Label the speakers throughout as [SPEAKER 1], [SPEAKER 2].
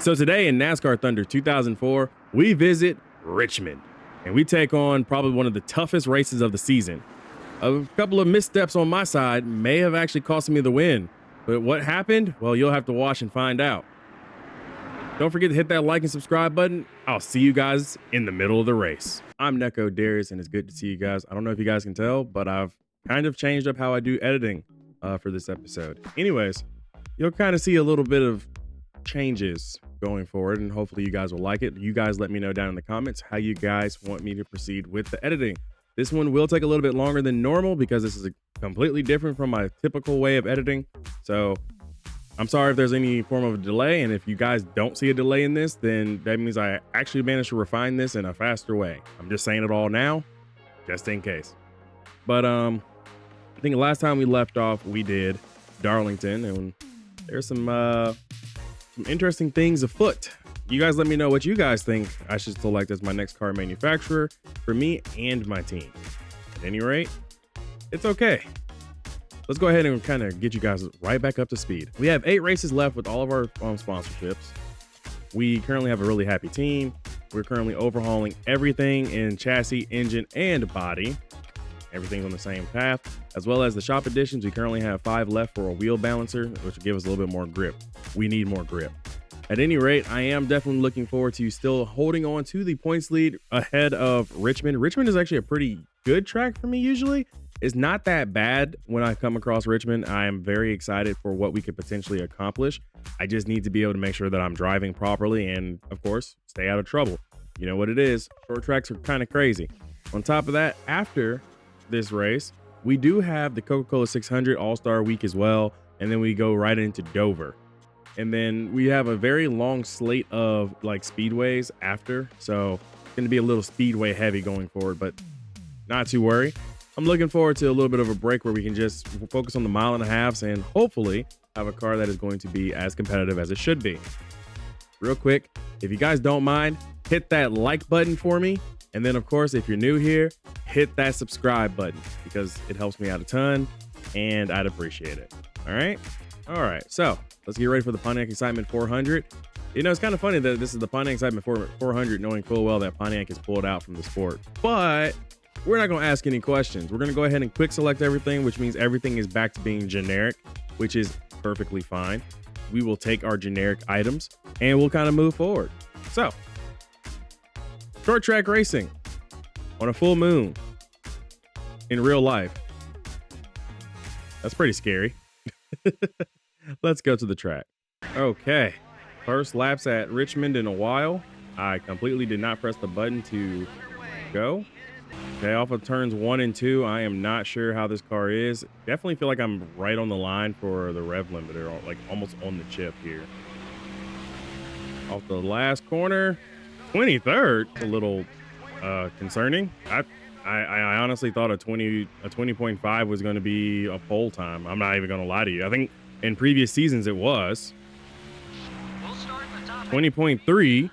[SPEAKER 1] So today in NASCAR Thunder 2004, we visit Richmond and we take on probably one of the toughest races of the season. A couple of missteps on my side may have actually cost me the win, but what happened? Well, you'll have to watch and find out. Don't forget to hit that like and subscribe button. I'll see you guys in the middle of the race. I'm Neko Darius and it's good to see you guys. I don't know if you guys can tell, but I've kind of changed up how I do editing for this episode. Anyways, you'll kind of see a little bit of changes going forward and hopefully you guys will like it. You guys let me know down in the comments how you guys want me to proceed with the editing. This one will take a little bit longer than normal because this is completely different from my typical way of editing. So I'm sorry if there's any form of a delay, and if you guys don't see a delay in this, then that means I actually managed to refine this in a faster way. I'm just saying it all now, just in case. But I think last time we left off, we did Darlington, and there's some interesting things afoot. You guys let me know what you guys think I should select as my next car manufacturer for me and my team. At any rate, it's okay. Let's go ahead and kind of get you guys right back up to speed. We have 8 races left with all of our sponsorships. We currently have a really happy team. We're currently overhauling everything in chassis, engine, and body. Everything's on the same path, as well as the shop editions. We currently have 5 left for a wheel balancer, which will give us a little bit more grip. We need more grip. At any rate, I am definitely looking forward to still holding on to the points lead ahead of Richmond. Richmond is actually a pretty good track for me usually. It's not that bad when I come across Richmond. I am very excited for what we could potentially accomplish. I just need to be able to make sure that I'm driving properly and, of course, stay out of trouble. You know what it is. Short tracks are kind of crazy. On top of that, after this race, we do have the Coca-Cola 600 All-Star Week as well, and then we go right into Dover. And then we have a very long slate of like speedways after, so it's going to be a little speedway heavy going forward, but not to worry. I'm looking forward to a little bit of a break where we can just focus on the mile and a halves and hopefully have a car that is going to be as competitive as it should be. Real quick, if you guys don't mind, hit that like button for me. And then of course, if you're new here, hit that subscribe button because it helps me out a ton and I'd appreciate it. All right. So let's get ready for the Pontiac Excitement 400. You know, it's kind of funny that this is the Pontiac Excitement 400, knowing full well that Pontiac is pulled out from the sport, but we're not going to ask any questions. We're going to go ahead and quick select everything, which means everything is back to being generic, which is perfectly fine. We will take our generic items and we'll kind of move forward. So, short track racing on a full moon in real life. That's pretty scary. Let's go to the track. Okay. First laps at Richmond in a while. I completely did not press the button to go. Okay, off of turns 1 and 2, I am not sure how this car is. Definitely feel like I'm right on the line for the rev limiter, like almost on the chip here. Off the last corner, 23rd, a little concerning. I honestly thought a 20.5 was going to be a pole time. I'm not even going to lie to you. I think in previous seasons it was. 20.3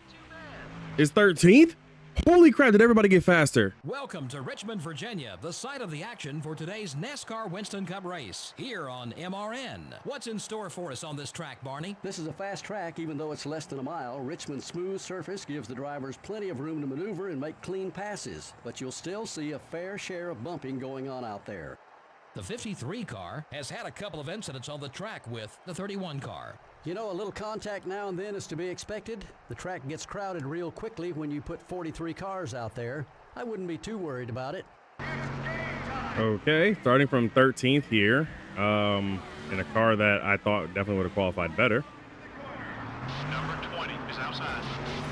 [SPEAKER 1] is 13th. Holy crap, did everybody get faster?
[SPEAKER 2] Welcome to Richmond, Virginia, the site of the action for today's NASCAR Winston Cup race, here on MRN. What's in store for us on this track, Barney?
[SPEAKER 3] This is a fast track, even though it's less than a mile. Richmond's smooth surface gives the drivers plenty of room to maneuver and make clean passes, but you'll still see a fair share of bumping going on out there.
[SPEAKER 2] The 53 car has had a couple of incidents on the track with the 31 car.
[SPEAKER 3] You know, a little contact now and then is to be expected. The track gets crowded real quickly when you put 43 cars out there. I wouldn't be too worried about it.
[SPEAKER 1] Okay, starting from 13th here, in a car that I thought definitely would have qualified better.
[SPEAKER 4] Number 20 is outside.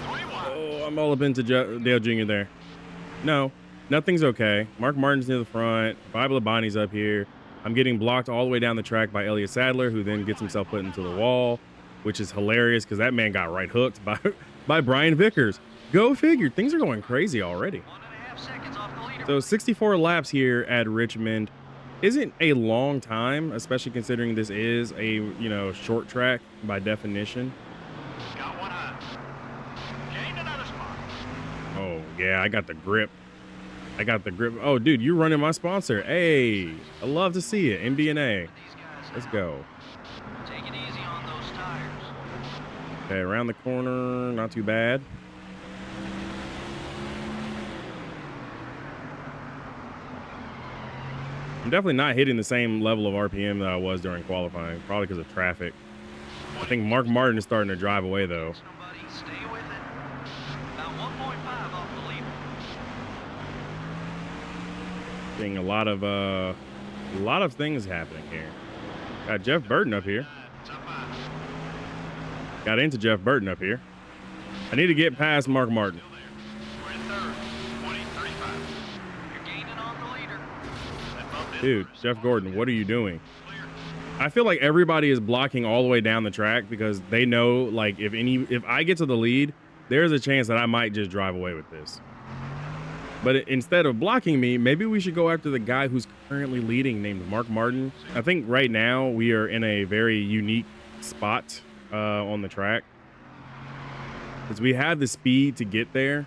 [SPEAKER 4] 21.
[SPEAKER 1] Oh, I'm all up into Dale Jr. there. No, nothing's okay. Mark Martin's near the front. Bible Abani's up here. I'm getting blocked all the way down the track by Elliott Sadler, who then gets himself put into the wall, which is hilarious because that man got right hooked by Brian Vickers. Go figure. Things are going crazy already.
[SPEAKER 4] 1.5 seconds off the leader.
[SPEAKER 1] So 64 laps here at Richmond isn't a long time, especially considering this is a, short track by definition.
[SPEAKER 4] Got one high. Gained another spot.
[SPEAKER 1] Oh, yeah, I got the grip. Oh, dude, you're running my sponsor. Hey, I love to see it. MBNA. Let's go.
[SPEAKER 4] Take it easy on those tires.
[SPEAKER 1] Okay, around the corner, not too bad. I'm definitely not hitting the same level of RPM that I was during qualifying, probably because of traffic. I think Mark Martin is starting to drive away though.
[SPEAKER 4] Nobody, stay with it. About 1.5 off the leader.
[SPEAKER 1] Seeing a lot of things happening here. Got Jeff Burton up here.
[SPEAKER 4] Top 5.
[SPEAKER 1] Got into Jeff Burton up here. I need to get past Mark Martin.
[SPEAKER 4] Still there. We're in third. 20-35. You're gaining on the leader. That bump is
[SPEAKER 1] Dude,
[SPEAKER 4] first.
[SPEAKER 1] Jeff Gordon, what are you doing?
[SPEAKER 4] Clear.
[SPEAKER 1] I feel like everybody is blocking all the way down the track because they know, like, if I get to the lead, there's a chance that I might just drive away with this. But instead of blocking me, maybe we should go after the guy who's currently leading, named Mark Martin. I think right now we are in a very unique spot on the track because we have the speed to get there.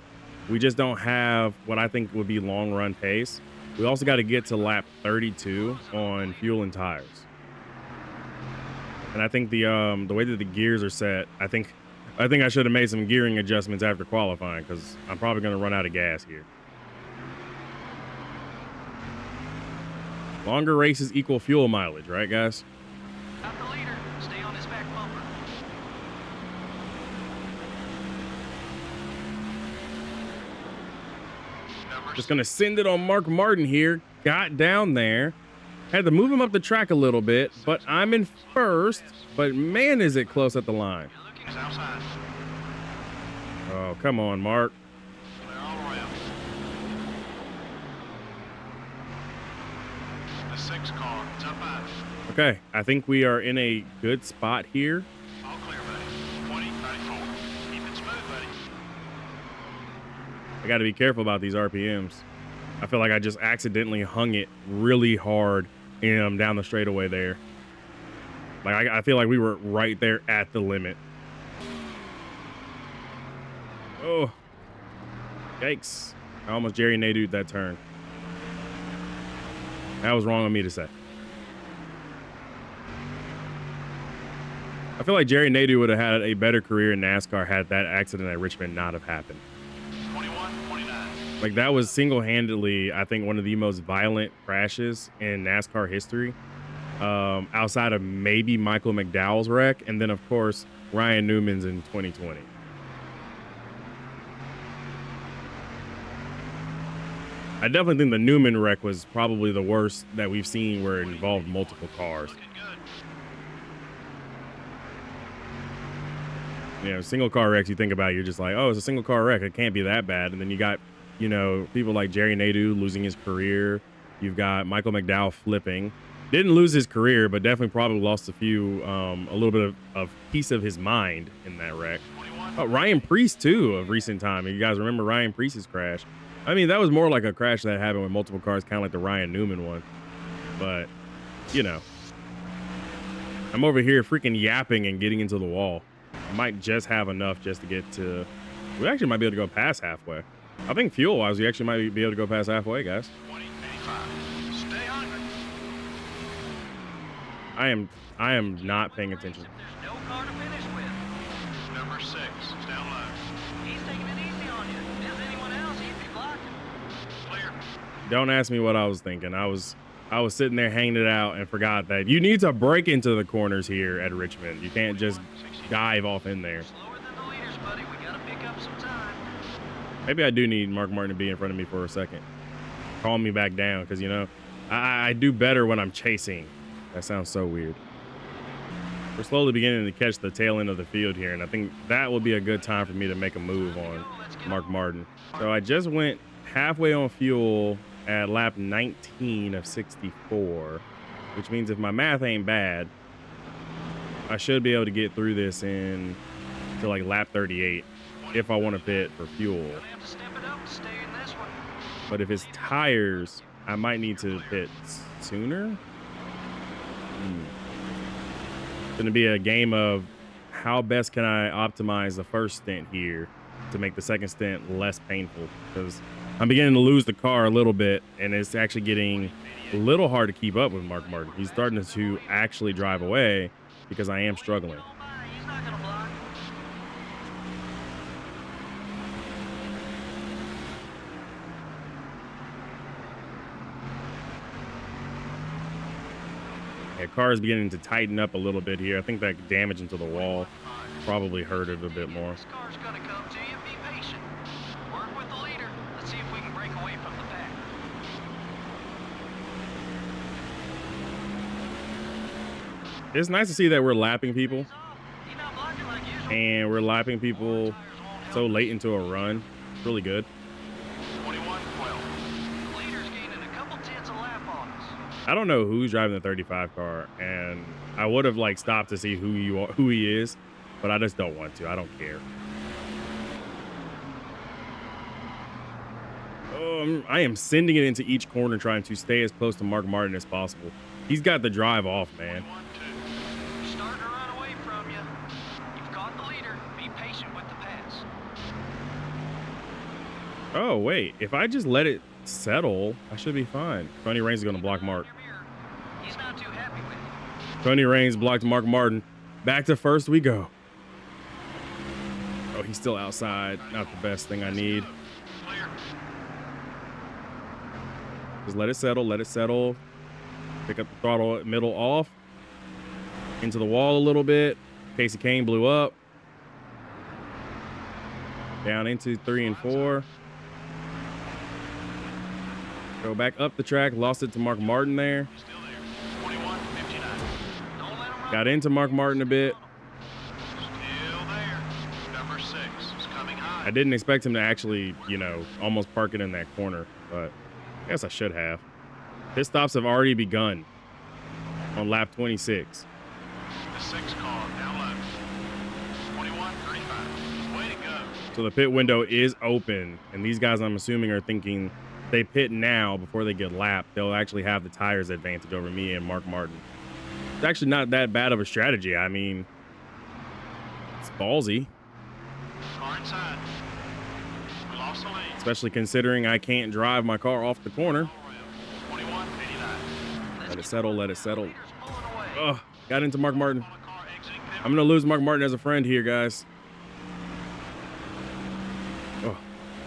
[SPEAKER 1] We just don't have what I think would be long run pace. We also got to get to lap 32 on fuel and tires. And I think the way that the gears are set, I think I should have made some gearing adjustments after qualifying because I'm probably going to run out of gas here. Longer races equal fuel mileage, right, guys?
[SPEAKER 4] Got the leader. Stay on his back bumper.
[SPEAKER 1] Just going to send it on Mark Martin here. Got down there. Had to move him up the track a little bit, but I'm in first. But man, is it close at the line.
[SPEAKER 4] You're looking outside.
[SPEAKER 1] Oh, come on, Mark.
[SPEAKER 4] Clear all around. The 6 car. Top 5.
[SPEAKER 1] Okay, I think we are in a good spot here.
[SPEAKER 4] All clear, buddy. 20-94. Keep it smooth, buddy.
[SPEAKER 1] I got to be careful about these RPMs. I feel like I just accidentally hung it really hard down the straightaway there. Like I feel like we were right there at the limit. Oh, yikes. I almost Jerry Nadeau'd that turn. That was wrong of me to say. I feel like Jerry Nadeau would have had a better career in NASCAR had that accident at Richmond not have happened.
[SPEAKER 4] 21-29.
[SPEAKER 1] Like that was single-handedly, I think, one of the most violent crashes in NASCAR history. Outside of maybe Michael McDowell's wreck, and then of course Ryan Newman's in 2020. I definitely think the Newman wreck was probably the worst that we've seen where it involved multiple cars.
[SPEAKER 4] Looking good.
[SPEAKER 1] You know, single car wrecks, you think about it, you're just like, oh, it's a single car wreck. It can't be that bad. And then you got, you know, people like Jerry Nadeau losing his career. You've got Michael McDowell flipping. Didn't lose his career, but definitely probably lost a little bit of piece of his mind in that wreck.
[SPEAKER 4] 21.
[SPEAKER 1] Ryan Preece, too, of recent time. You guys remember Ryan Preece's crash? I mean, that was more like a crash that happened with multiple cars, kind of like the Ryan Newman one. But, you know, I'm over here freaking yapping and getting into the wall. I might just have enough just to get to... We actually might be able to go past halfway. I think fuel-wise, we actually might be able to go past halfway, guys.
[SPEAKER 4] 20-85. Stay hungry.
[SPEAKER 1] I am not paying attention.
[SPEAKER 4] There's no car to finish with. Number 6, down low. He's taking it easy on you. Is anyone else? He'd be blocking. Clear.
[SPEAKER 1] Don't ask me what I was thinking. I was sitting there hanging it out and forgot that you need to break into the corners here at Richmond. You can't just dive off in there.
[SPEAKER 4] Slower than the leaders, buddy. We gotta pick up some time.
[SPEAKER 1] Maybe I do need Mark Martin to be in front of me for a second. Calm me back down, because, you know, I do better when I'm chasing. That sounds so weird. We're slowly beginning to catch the tail end of the field here, and I think that will be a good time for me to make a move on Mark Martin. So I just went halfway on fuel at lap 19 of 64, which means if my math ain't bad, I should be able to get through this in to like lap 38 if I want to pit for fuel.
[SPEAKER 4] Gonna have to step it up to stay in this one.
[SPEAKER 1] But if it's tires, I might need to pit sooner. It's going to be a game of how best can I optimize the first stint here to make the second stint less painful, because I'm beginning to lose the car a little bit, and it's actually getting a little hard to keep up with Mark Martin. He's starting to actually drive away because I am struggling.
[SPEAKER 4] He's not gonna block.
[SPEAKER 1] Yeah, car is beginning to tighten up a little bit here. I think that damage into the wall probably hurt it a bit more.
[SPEAKER 4] This car's gonna come to you. Be patient. Work with the leader. Let's see if we can break away from the pack.
[SPEAKER 1] It's nice to see that we're lapping people,
[SPEAKER 4] He's not blocking like usual.
[SPEAKER 1] and we're lapping people so late into a run. It's really good.
[SPEAKER 4] 21-12. The leader's gaining a couple tenths a lap on us.
[SPEAKER 1] I don't know who's driving the 35 car, and I would have like stopped to see who he is, but I just don't want to. I don't care. I am sending it into each corner, trying to stay as close to Mark Martin as possible. He's got the drive off, man.
[SPEAKER 4] 1-2. We're starting to run away from you. You've caught the leader. Be patient with the pass.
[SPEAKER 1] Oh, wait. If I just let it settle, I should be fine. Tony Raines is going to block Mark.
[SPEAKER 4] He's not too happy with you.
[SPEAKER 1] Tony Raines blocked Mark Martin. Back to first we go. Oh, he's still outside. Not the best thing I need.
[SPEAKER 4] Clear.
[SPEAKER 1] Just let it settle. Let it settle. Pick up the throttle middle off. Into the wall a little bit. Casey Kane blew up. Down into 3 and 4. Go back up the track. Lost it to Mark Martin there.
[SPEAKER 4] Still there. 21-59. Don't let him run.
[SPEAKER 1] Got into Mark Martin a bit.
[SPEAKER 4] Still there. Number 6 is coming high.
[SPEAKER 1] I didn't expect him to actually, almost park it in that corner, but I guess I should have. Pit stops have already begun on lap 26.
[SPEAKER 4] The 6 car down low. 21-35. Way to go.
[SPEAKER 1] So the pit window is open, and these guys, I'm assuming, are thinking they pit now before they get lapped. They'll actually have the tires advantage over me and Mark Martin. It's actually not that bad of a strategy. I mean, it's ballsy,
[SPEAKER 4] Car inside. We lost the lead.
[SPEAKER 1] especially considering I can't drive my car off the corner.
[SPEAKER 4] 21-89.
[SPEAKER 1] Let it settle, let it settle.
[SPEAKER 4] Leader's pulling away.
[SPEAKER 1] Ugh, got into Mark Martin.
[SPEAKER 4] On a car exiting pit.
[SPEAKER 1] I'm gonna lose Mark Martin as a friend here, guys. Oh,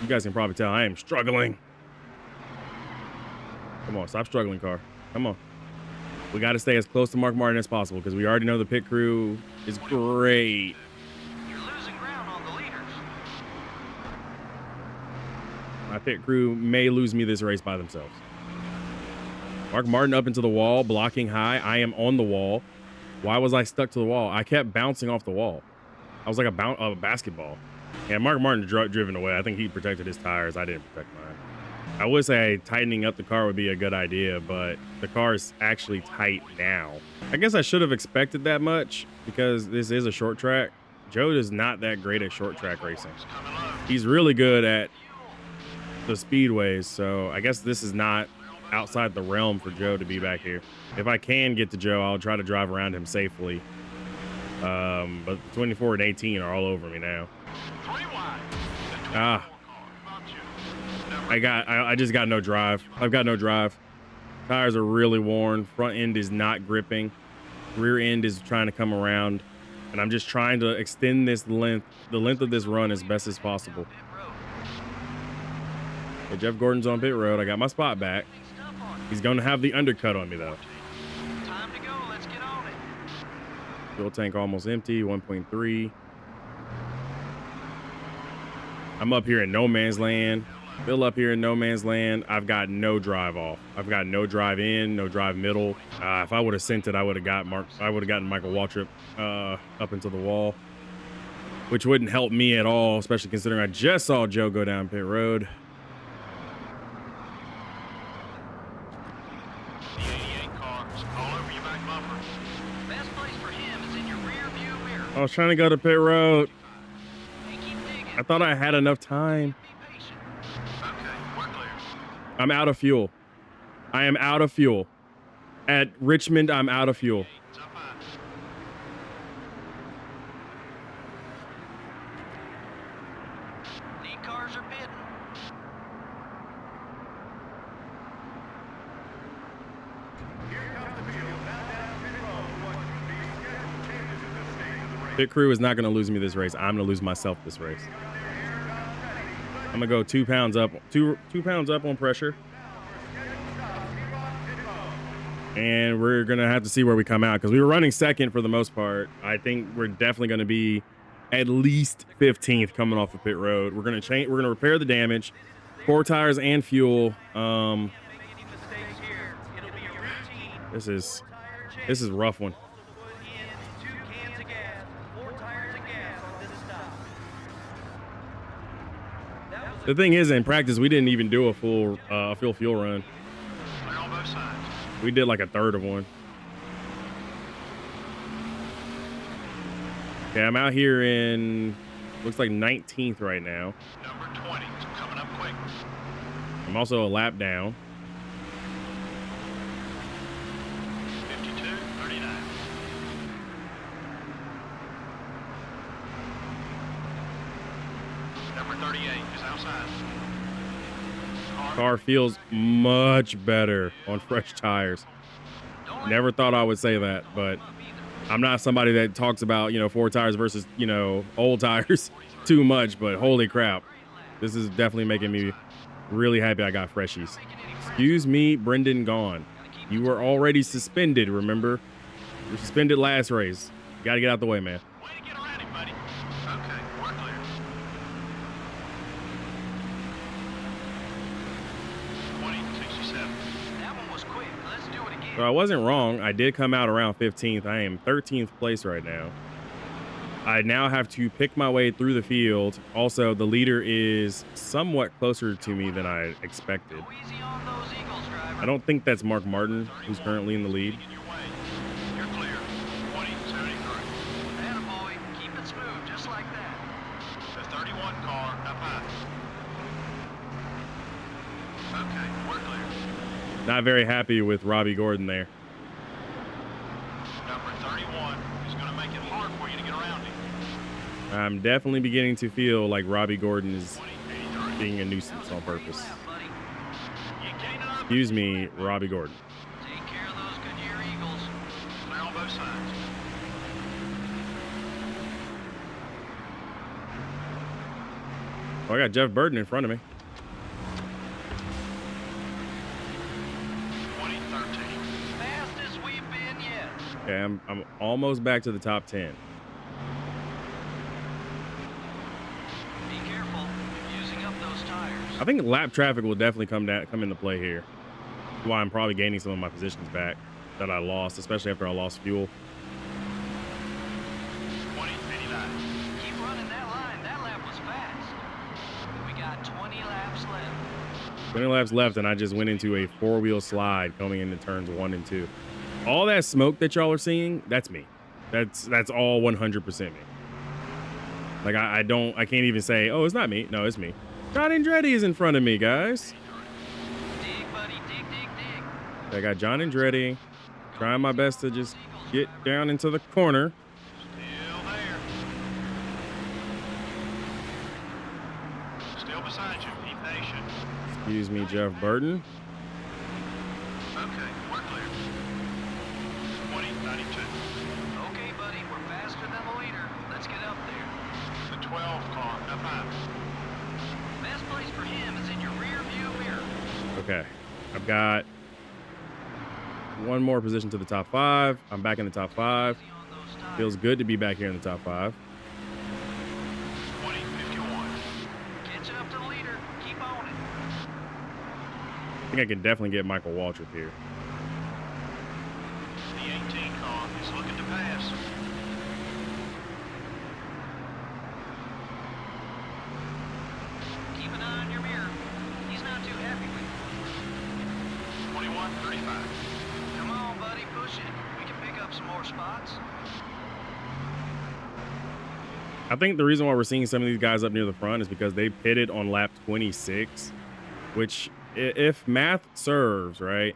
[SPEAKER 1] you guys can probably tell I am struggling. Come on, stop struggling, car. Come on. We got to stay as close to Mark Martin as possible because we already know the pit crew is great.
[SPEAKER 4] You're losing ground on the leaders.
[SPEAKER 1] My pit crew may lose me this race by themselves. Mark Martin up into the wall, blocking high. I am on the wall. Why was I stuck to the wall? I kept bouncing off the wall. I was like a basketball. Yeah, Mark Martin driven away. I think he protected his tires. I didn't protect mine. I would say tightening up the car would be a good idea, but the car is actually tight now. I guess I should have expected that much because this is a short track. Joe is not that great at short track racing.
[SPEAKER 4] Coming low.
[SPEAKER 1] He's really good at the speedways, so I guess this is not outside the realm for Joe to be back here. If I can get to Joe, I'll try to drive around him safely. But 24 and 18 are all over me now.
[SPEAKER 4] 3 wide. The 24
[SPEAKER 1] Ah.
[SPEAKER 4] car. About you.
[SPEAKER 1] I just got no drive. I've got no drive. Tires are really worn. Front end is not gripping. Rear end is trying to come around. And I'm just trying to extend the length of this run as best as possible.
[SPEAKER 4] Pit road.
[SPEAKER 1] Hey, Jeff Gordon's on pit road. I got my spot back.
[SPEAKER 4] Things tough on you.
[SPEAKER 1] He's going to have the undercut on me, though.
[SPEAKER 4] Time to go. Let's get on it.
[SPEAKER 1] Fuel tank almost empty, 1.3. I'm up here in no man's land. Bill up here in no man's land. I've got no drive off. I've got no drive in, no drive middle. If I would have sent it, I would have gotten Michael Waltrip up into the wall, which wouldn't help me at all, especially considering I just saw Joe go down pit road.
[SPEAKER 4] The 88 car is all over your back bumper. Best place for him is in your rear view mirror.
[SPEAKER 1] I was trying to go to pit road.
[SPEAKER 4] Hey, keep digging.
[SPEAKER 1] I thought I had enough time.
[SPEAKER 4] Be patient. Okay, we're clear.
[SPEAKER 1] I'm out of fuel. I am out of fuel. At Richmond, I'm out of fuel.
[SPEAKER 4] It's up high. Lead cars are bidding.
[SPEAKER 1] Pit crew is not going to lose me this race. I'm going to lose myself this race. I'm going to go 2 pounds up, two pounds up on pressure. And we're going to have to see where we come out because we were running second for the most part. I think we're definitely going to be at least 15th coming off of pit road. We're going to change. We're going to repair the damage, 4 tires and fuel. This is a rough one. The thing is, in practice, we didn't even do a full fuel run. We did like a third of one. Okay, I'm out here in, looks like 19th right now.
[SPEAKER 4] Number 20 is coming up quick.
[SPEAKER 1] I'm also a lap down.
[SPEAKER 4] 52-39. Number 38 is outside.
[SPEAKER 1] Car feels much better on fresh tires. Never thought I would say that, but I'm not somebody that talks about, 4 tires versus, old tires too much, but holy crap. This is definitely making me really happy I got freshies. Excuse me, Brendan Gaughan. You were already suspended, remember? You were suspended last race. You got to get out the way, man.
[SPEAKER 4] Way to get around him, buddy. Okay, we're clear. 20-67. That one was quick. Let's do it again.
[SPEAKER 1] So I wasn't wrong. I did come out around 15th. I am 13th place right now. I now have to pick my way through the field. Also, the leader is somewhat closer to me than I expected.
[SPEAKER 4] Go easy on those Eagles, driver.
[SPEAKER 1] I don't think that's Mark Martin, who's currently in the lead.
[SPEAKER 4] In your way. You're clear. 20-73. Attaboy. Keep it smooth, just like that. The 31 car up high. Okay, we're clear.
[SPEAKER 1] Not very happy with Robbie Gordon there.
[SPEAKER 4] Number 31 is going to make it hard for you to get around him.
[SPEAKER 1] I'm definitely beginning to feel like Robbie Gordon is
[SPEAKER 4] 20-83.
[SPEAKER 1] being a nuisance on purpose.
[SPEAKER 4] Buddy. You gained up.
[SPEAKER 1] Excuse me, Robbie Gordon.
[SPEAKER 4] Take care of those Goodyear Eagles. Clear on both sides.
[SPEAKER 1] Oh, I got Jeff Burton in front of me.
[SPEAKER 4] 20-13. Fastest we've been yet.
[SPEAKER 1] Okay, I'm almost back to the top 10.
[SPEAKER 4] Be careful. You're using up those tires.
[SPEAKER 1] I think lap traffic will definitely come into play here. Why I'm probably gaining some of my positions back that I lost, especially after I lost fuel.
[SPEAKER 4] 20-89. Keep running that line. That lap was fast. We got 20 laps left.
[SPEAKER 1] 20 laps left, and I just went into a 4-wheel slide coming into turns 1 and 2. All that smoke that y'all are seeing, that's me. That's all 100% me. Like I can't even say, oh, it's not me. No, it's me. John Andretti is in front of me, guys.
[SPEAKER 4] Dig, buddy. Dig, dig, dig.
[SPEAKER 1] I got John Andretti trying my best to just get down into the corner.
[SPEAKER 4] Still there. Still beside you. Be patient.
[SPEAKER 1] Excuse me, Jeff Burton.
[SPEAKER 4] Okay, we're clear. 20-92. Okay, buddy, we're faster than the leader. Let's get up there. The 12 car up high. Best place for him is in your rear view mirror.
[SPEAKER 1] Okay, I've got one more position to the top 5. I'm back in the top 5.
[SPEAKER 4] Easy on those tires.
[SPEAKER 1] Feels good to be back here in the top 5.
[SPEAKER 4] 20-51. Catch up to the leader. Keep on it.
[SPEAKER 1] I think I can definitely get Michael Waltrip here.
[SPEAKER 4] The 18 car is looking to pass. Keep an eye on your mirror. He's not too happy with you. 21-35. Come on, buddy, push it. We can pick up some more spots.
[SPEAKER 1] I think the reason why we're seeing some of these guys up near the front is because they pitted on lap 26, which if math serves, right,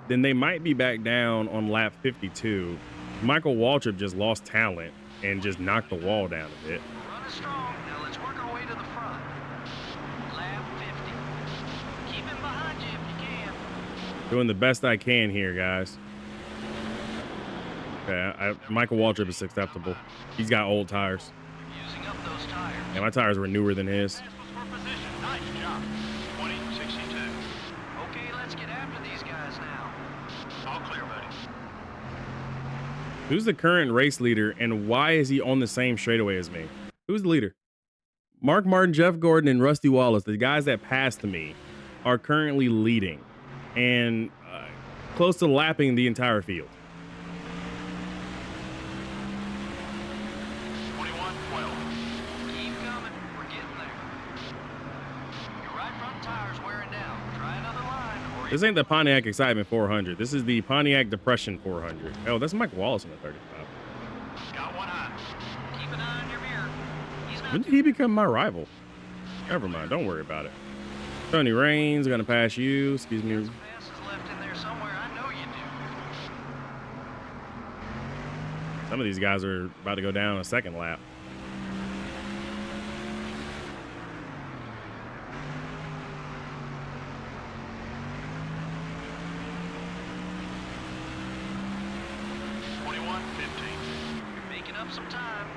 [SPEAKER 1] then they might be back down on lap 52. Michael Waltrip just lost talent and just knocked the wall down a bit.
[SPEAKER 4] Running strong. Now let's work our way to the front. Lap 50. Keep him behind you if you can.
[SPEAKER 1] Doing the best I can here, guys. Okay, Michael Waltrip is acceptable. He's got old tires.
[SPEAKER 4] Using up those tires.
[SPEAKER 1] And my tires were newer than his.
[SPEAKER 4] Fastest for position. Nice job. 20-62. Okay, let's get after these guys now. All clear, buddy.
[SPEAKER 1] Who's the current race leader, and why is he on the same straightaway as me? Who's the leader? Mark Martin, Jeff Gordon, and Rusty Wallace, the guys that passed me, are currently leading and close to lapping the entire field.
[SPEAKER 4] 21-12. Keep coming. We're getting there. Your right front tire's wearing down. Try another line. Or
[SPEAKER 1] This ain't the Pontiac Excitement 400. This is the Pontiac Depression 400. Oh, that's Mike Wallace in the 35.
[SPEAKER 4] got one eye. Keep an eye on your mirror. He's not
[SPEAKER 1] When did he become my rival? Never mind. Don't worry about it. Tony Raines gonna pass you. Excuse me.
[SPEAKER 4] some passes left in there somewhere. I know you do.
[SPEAKER 1] Some of these guys are about to go down a second lap.
[SPEAKER 4] You're making up some time.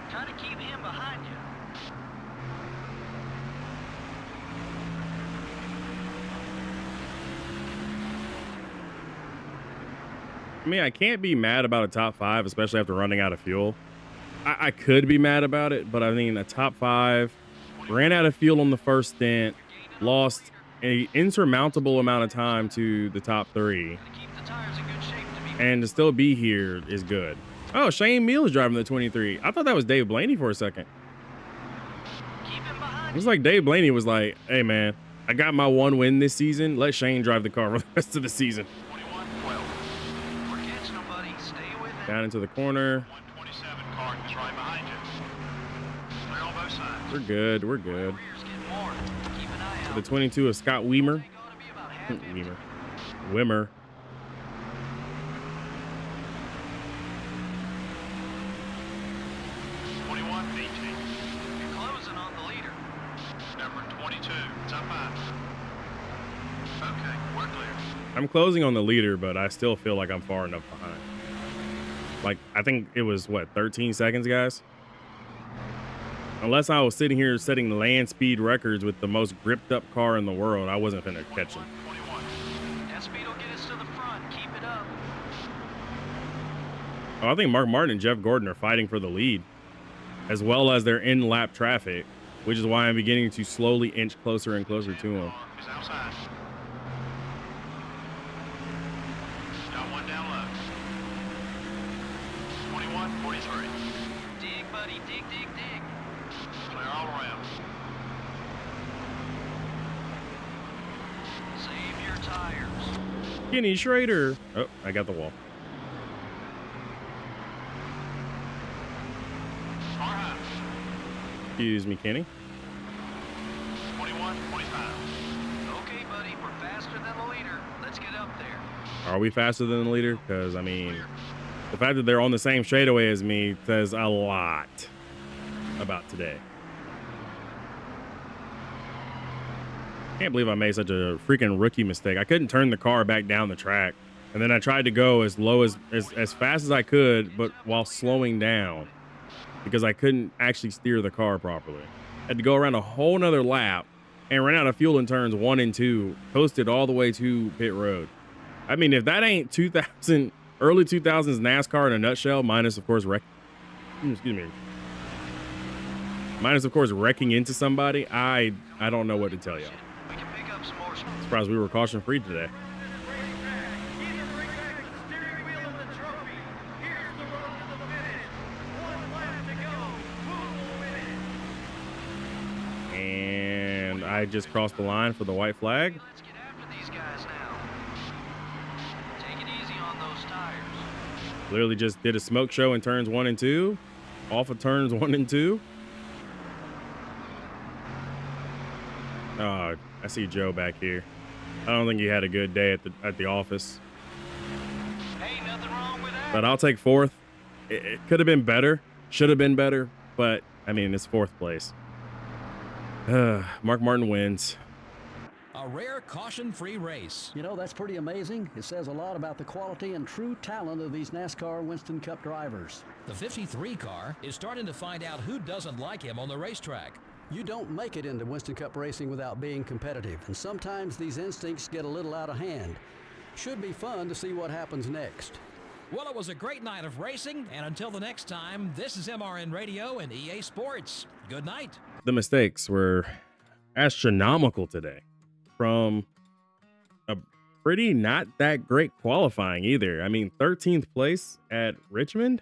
[SPEAKER 4] Try to keep him behind you.
[SPEAKER 1] I mean, I can't be mad about a top 5, especially after running out of fuel. I could be mad about it, but I mean, a top 5, ran out of fuel on the first stint, lost an insurmountable amount of time to the top 3,
[SPEAKER 4] Gotta keep the tires in good shape to be.
[SPEAKER 1] and to still be here is good. Oh, Shane Mills driving the 23. I thought that was Dave Blaney for a second.
[SPEAKER 4] Keep him behind
[SPEAKER 1] It was like Dave Blaney was like, hey, man, I got my 1 win this season. Let Shane drive the car for the rest of the season.
[SPEAKER 4] 21-12. We're catching him, buddy. Stay with him.
[SPEAKER 1] Down into the corner.
[SPEAKER 4] 127 car is right behind you. Clear on both sides.
[SPEAKER 1] We're good. We're good.
[SPEAKER 4] Rear's getting more. Keep an eye out.
[SPEAKER 1] The 22 of Scott Weimer.
[SPEAKER 4] They gotta be about half empty.
[SPEAKER 1] Weimer. Wimmer.
[SPEAKER 4] 21-18. You're closing on the leader. Number 22. It's up high. Okay, we're clear.
[SPEAKER 1] I'm closing on the leader, but I still feel like I'm far enough behind. Like, I think it was, what, 13 seconds, guys? Unless I was sitting here setting land speed records with the most gripped up car in the world, I wasn't finna catch him.
[SPEAKER 4] 21. That speed will get us to the front. Keep it up.
[SPEAKER 1] Oh, I think Mark Martin and Jeff Gordon are fighting for the lead, as well as their in-lap traffic, which is why I'm beginning to slowly inch closer and closer to them.
[SPEAKER 4] He's outside. Got one down low. 21-43. Dig, buddy. Dig, dig, dig. Clear all around. Save your tires.
[SPEAKER 1] Kenny Schrader. Oh, I got the wall.
[SPEAKER 4] Car high.
[SPEAKER 1] Excuse me, Kenny.
[SPEAKER 4] 21-45. Okay, buddy. We're faster than the leader. Let's get up there.
[SPEAKER 1] Are we faster than the leader? Because, I mean, the fact that they're on the same straightaway as me says a lot about today. Can't believe I made such a freaking rookie mistake. I couldn't turn the car back down the track. And then I tried to go as low as fast as I could, but while slowing down because I couldn't actually steer the car properly. Had to go around a whole nother lap and ran out of fuel in turns 1 and 2, coasted all the way to pit road. I mean, if that ain't early 2000s NASCAR in a nutshell, minus of course minus of course wrecking into somebody, I don't know what to tell y'all.
[SPEAKER 4] We can pick up some more speed.
[SPEAKER 1] Surprised we were caution free today. And I just crossed the line for the white flag.
[SPEAKER 4] Let's get after these guys now. Take it easy on those tires.
[SPEAKER 1] Literally just did a smoke show in turns 1 and 2. Off of turns 1 and 2. Oh, I see Joe back here. I don't think he had a good day at the office.
[SPEAKER 4] Ain't nothing wrong with that.
[SPEAKER 1] But I'll take 4th. It could have been better. Should have been better. But, I mean, it's 4th place. Mark Martin wins.
[SPEAKER 2] A rare caution-free race.
[SPEAKER 3] You know, that's pretty amazing. It says a lot about the quality and true talent of these NASCAR Winston Cup drivers.
[SPEAKER 2] The 53 car is starting to find out who doesn't like him on the racetrack.
[SPEAKER 3] You don't make it into Winston Cup racing without being competitive, and sometimes these instincts get a little out of hand. Should be fun to see what happens next.
[SPEAKER 2] Well, it was a great night of racing, and until the next time, this is MRN Radio and EA Sports. Good night.
[SPEAKER 1] The mistakes were astronomical today from a pretty not that great qualifying either. I mean, 13th place at Richmond.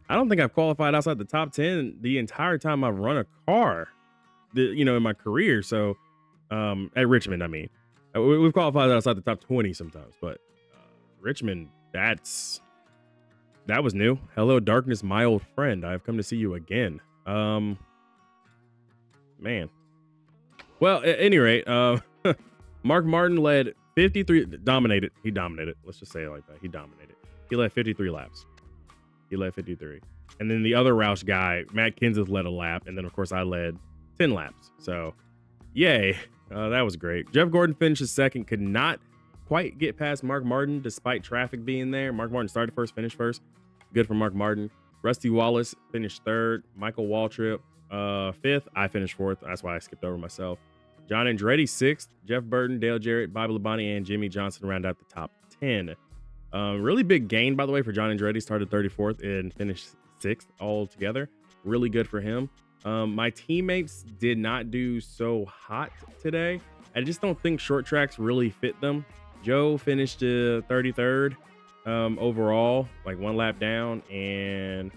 [SPEAKER 1] I don't think I've qualified outside the top 10 the entire time I've run a car, in my career. So, at Richmond, I mean, we've qualified outside the top 20 sometimes, but Richmond, that was new. Hello, darkness, my old friend. I've come to see you again. Man. Well, at any rate, Mark Martin led 53, dominated. He dominated. Let's just say it like that. He dominated. He led 53 laps. He led 53. And then the other Roush guy, Matt Kenseth, led a lap. And then, of course, I led 10 laps. So, yay. That was great. Jeff Gordon finishes second. Could not quite get past Mark Martin despite traffic being there. Mark Martin started first, finished first. Good for Mark Martin. Rusty Wallace finished third. Michael Waltrip fifth. I finished fourth. That's why I skipped over myself. John Andretti sixth. Jeff Burton, Dale Jarrett, Bobby Labonte, and Jimmy Johnson round out the top 10. Really big gain, by the way, for John Andretti. Started 34th and finished sixth altogether. Really good for him. My teammates did not do so hot today. I just don't think short tracks really fit them. Joe finished 33rd overall, like one lap down, and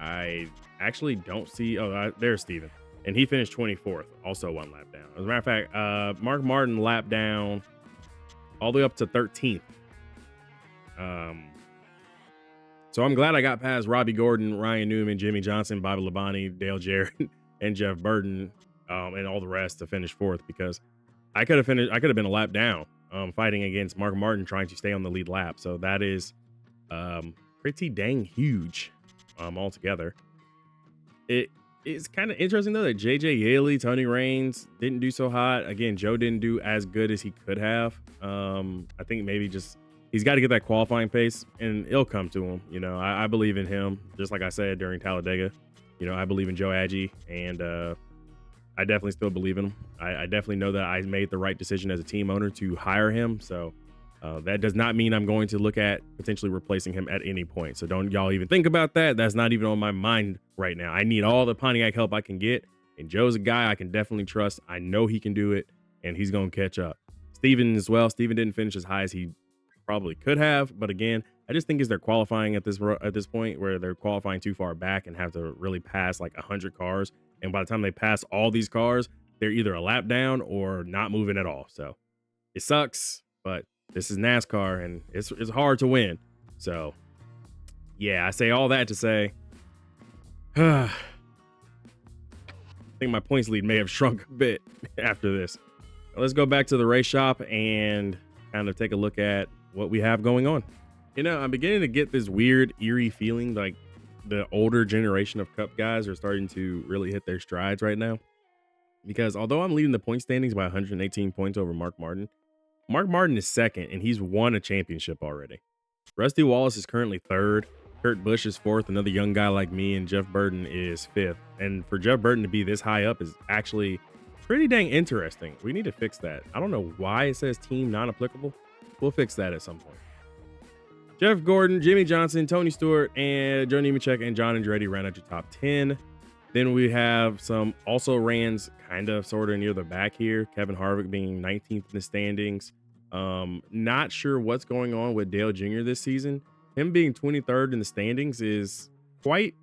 [SPEAKER 1] I actually don't see. There's Steven, and he finished 24th, also one lap down. As a matter of fact, Mark Martin lapped down all the way up to 13th. So I'm glad I got past Robbie Gordon, Ryan Newman, Jimmy Johnson, Bobby Labonte, Dale Jarrett, and Jeff Burton, and all the rest to finish fourth, because I could have been a lap down, fighting against Mark Martin trying to stay on the lead lap. So that is pretty dang huge altogether. It is kind of interesting though that JJ Yaley, Tony Raines didn't do so hot. Again, Joe didn't do as good as he could have. I think maybe just he's got to get that qualifying pace, and it'll come to him. I believe in him, just like I said during Talladega. I believe in Joe Agee, and I definitely still believe in him. I definitely know that I made the right decision as a team owner to hire him. So that does not mean I'm going to look at potentially replacing him at any point. So don't y'all even think about that. That's not even on my mind right now. I need all the Pontiac help I can get. And Joe's a guy I can definitely trust. I know he can do it, and he's going to catch up. Steven as well. Steven didn't finish as high as he probably could have. But again, I just think is they're qualifying at this point where they're qualifying too far back and have to really pass like 100 cars. And by the time they pass all these cars, they're either a lap down or not moving at all. So it sucks, but this is NASCAR, and it's hard to win. So yeah, I say all that to say, I think my points lead may have shrunk a bit after this. Let's go back to the race shop and kind of take a look at what we have going on. I'm beginning to get this weird, eerie feeling like the older generation of Cup guys are starting to really hit their strides right now. Because although I'm leading the point standings by 118 points over Mark Martin is second, and he's won a championship already. Rusty Wallace is currently third. Kurt Busch is fourth, another young guy like me, and Jeff Burton is fifth. And for Jeff Burton to be this high up is actually pretty dang interesting. We need to fix that. I don't know why it says team non-applicable. We'll fix that at some point. Jeff Gordon, Jimmy Johnson, Tony Stewart, and Joe Nemechek and John Andretti ran out your top 10. Then we have some also rans kind of sort of near the back here. Kevin Harvick being 19th in the standings. Not sure what's going on with Dale Jr. this season. Him being 23rd in the standings is quite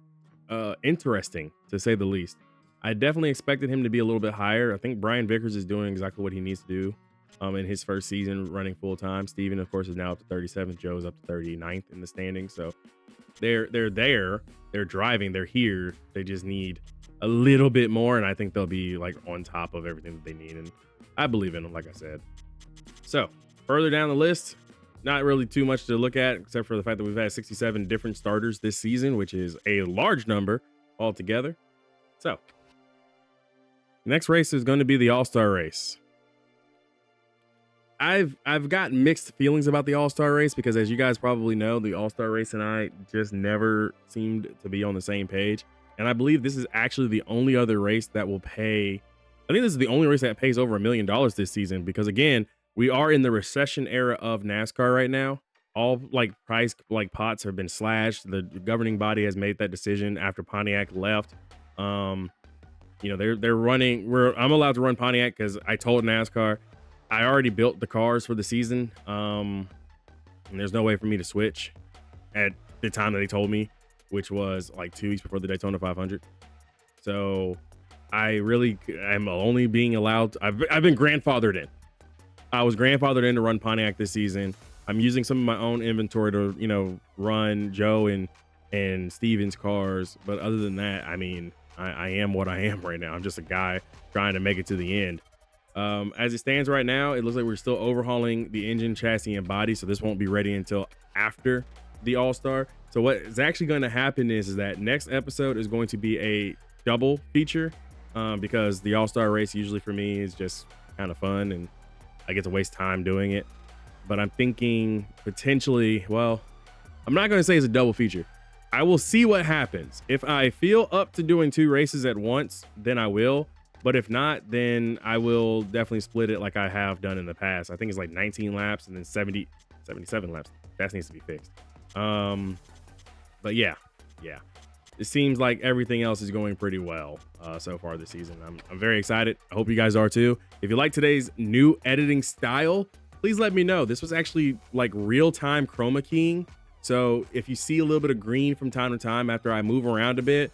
[SPEAKER 1] interesting, to say the least. I definitely expected him to be a little bit higher. I think Brian Vickers is doing exactly what he needs to do in his first season running full time. Steven, of course, is now up to 37th. Joe's up to 39th in the standings. So they're there. They're driving. They're here. They just need a little bit more, and I think they'll be like on top of everything that they need. And I believe in them, like I said. So further down the list, not really too much to look at, except for the fact that we've had 67 different starters this season, which is a large number altogether. So next race is going to be the All-Star race. I've got mixed feelings about the All-Star race because, as you guys probably know, the All-Star race and I just never seemed to be on the same page. And I believe this is actually the only other race that will pay. I think this is the only race that pays over $1 million this season because, again, we are in the recession era of NASCAR right now. all like price like pots have been slashed. The governing body has made that decision after Pontiac left. You know, they're running. I'm allowed to run Pontiac because I told NASCAR I already built the cars for the season. And there's no way for me to switch at the time that they told me, which was like 2 weeks before the Daytona 500. So I'm only being allowed. I've been grandfathered in. I was grandfathered in to run Pontiac this season. I'm using some of my own inventory to, you know, run Joe and Steven's cars. But other than that, I mean, I am what I am right now. I'm just a guy trying to make it to the end. As it stands right now, it looks like we're still overhauling the engine, chassis, and body. So this won't be ready until after the All-Star. So what is actually going to happen is that next episode is going to be a double feature, because the All-Star race usually for me is just kind of fun and I get to waste time doing it. But I'm thinking potentially, well, I'm not going to say it's a double feature. I will see what happens. If I feel up to doing 2 races at once, then I will. But if not, then I will definitely split it like I have done in the past. I think it's like 19 laps and then 77 laps. That needs to be fixed. But yeah. It seems like everything else is going pretty well so far this season. I'm very excited. I hope you guys are too. If you like today's new editing style, please let me know. This was actually like real-time chroma keying. So if you see a little bit of green from time to time after I move around a bit,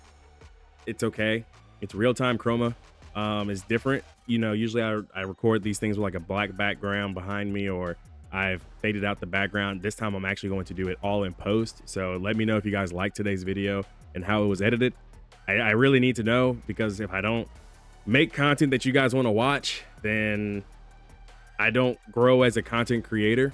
[SPEAKER 1] it's okay. It's real-time chroma. It's different. You know, usually I record these things with like a black background behind me, or I've faded out the background. This time I'm actually going to do it all in post. So let me know if you guys like today's video and how it was edited. I really need to know, because if I don't make content that you guys want to watch, then I don't grow as a content creator,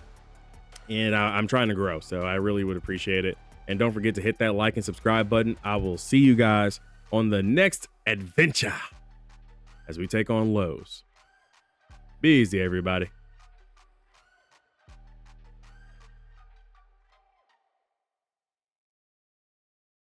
[SPEAKER 1] and I'm trying to grow. So I really would appreciate it. And don't forget to hit that like and subscribe button. I will see you guys on the next adventure as we take on Lowe's. Be easy, everybody.